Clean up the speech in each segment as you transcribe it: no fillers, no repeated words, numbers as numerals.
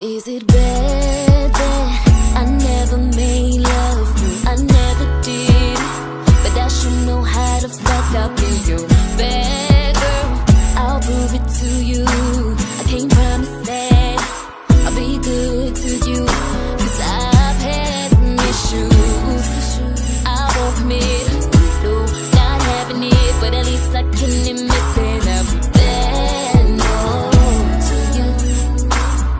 Is it bad that I never made love? I never did, but I should know how to fuck up in your bad girl. I'll prove it to you. I can't promise that I'll be good to you, 'cause I've had some issues. I won't commit, no, not having it, but at least I can admit that I'll be bad, no, to you.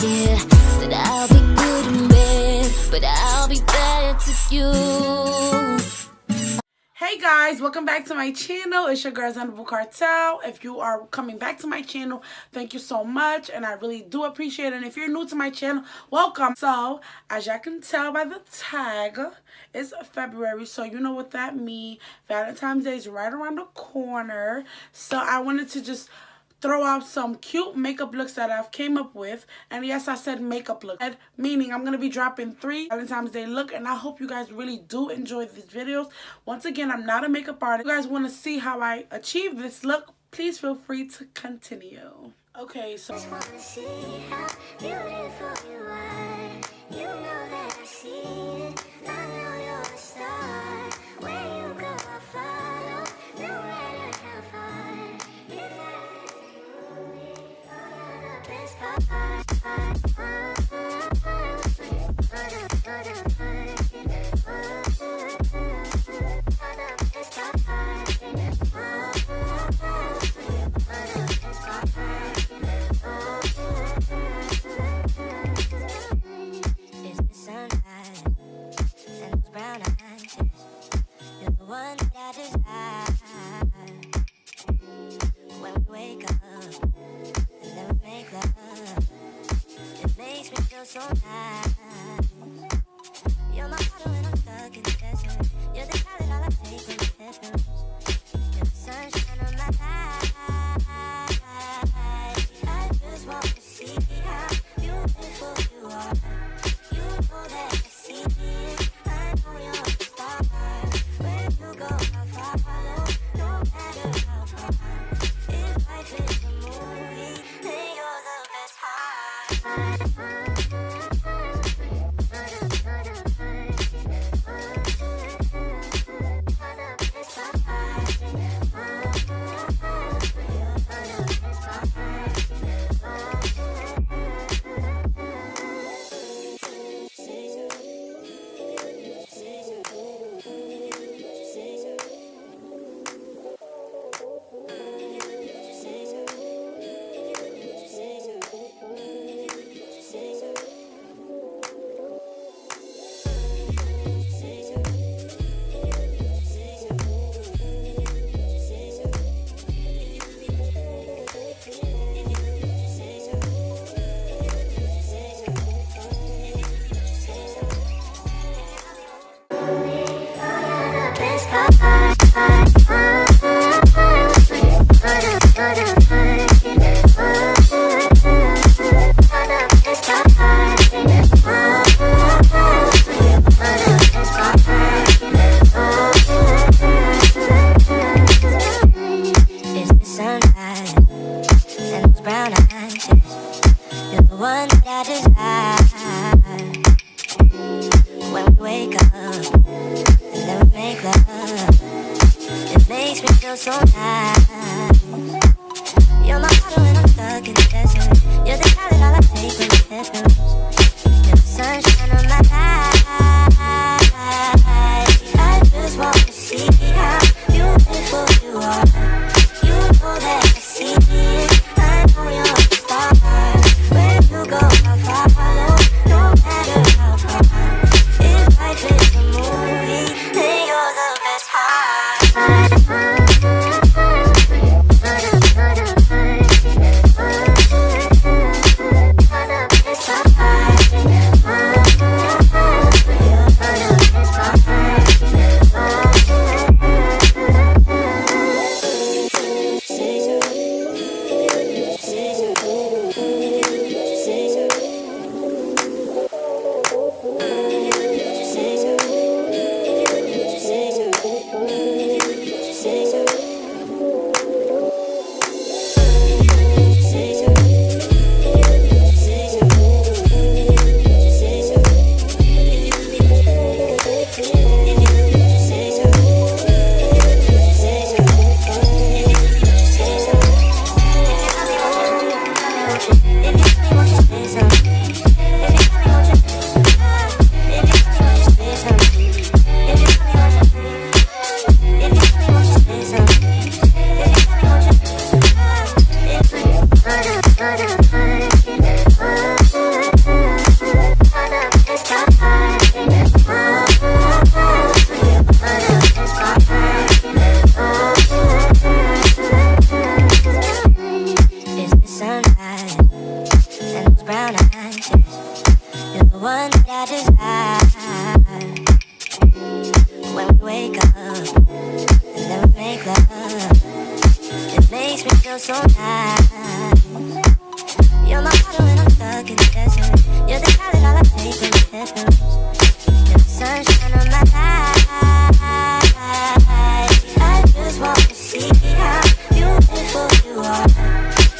Yeah, said I'll be good in bed, but I'll be bad to you. Hey guys, welcome back to my channel. It's your girl Zenabou Kartel. If you are coming back to my channel, thank you so much, and I really do appreciate it. And if you're new to my channel, welcome. So as y'all can tell by the tag, it's February, so you know what that means. Valentine's Day is right around the corner, so I wanted to just throw out some cute makeup looks that I've came up with. And yes, I said makeup look, meaning I'm going to be dropping 3 Valentine's Day look, and I hope you guys really do enjoy these videos. Once again, I'm not a makeup artist. If you guys want to see how I achieve this look, please feel free to continue. Okay, so Just wanna see how beautiful you are. You know that I see it. I know you're a star. Where you go, I follow. No matter how far. If I the best part. So nice. You're my bottle and I'm stuck in the desert. You're the talent all I take when the heavens. You're the sunshine of my life. I just want to see how beautiful you are. You know that I see it. I know you're a star. Where you go, I'll follow. No matter how far. If life is a movie, then you're the best part. Stop. one that I desire. When we wake up and then we make love, it makes me feel so nice. You're my water when I'm stuck in the desert. You're the color all I take when it happens. You're the sunshine of my life. I just want to see how beautiful you are.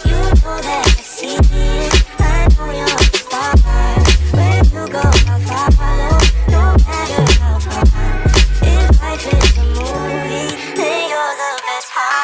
You know that I see it. I know you're the star. Where you go, I'll follow, no matter how far. If life is a movie, then you're the best part.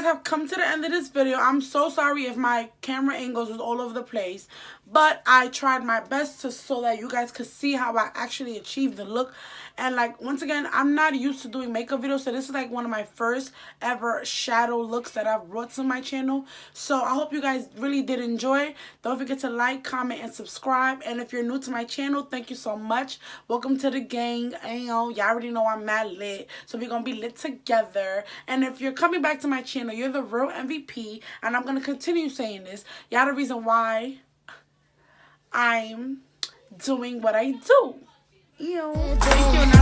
have come to the end of this video. I'm so sorry if my camera angles was all over the place, but I tried my best so that you guys could see how I actually achieved the look. And like, once again, I'm not used to doing makeup videos, so this is like one of my first ever shadow looks that I've brought to my channel. So I hope you guys really did enjoy. Don't forget to like, comment, and subscribe. And if you're new to my channel, thank you so much. Welcome to the gang. Y'all already know I'm mad lit, so we're gonna be lit together. And if you're coming back to my channel, you're the real MVP, and I'm gonna continue saying this. Y'all the reason why I'm doing what I do. Thank you.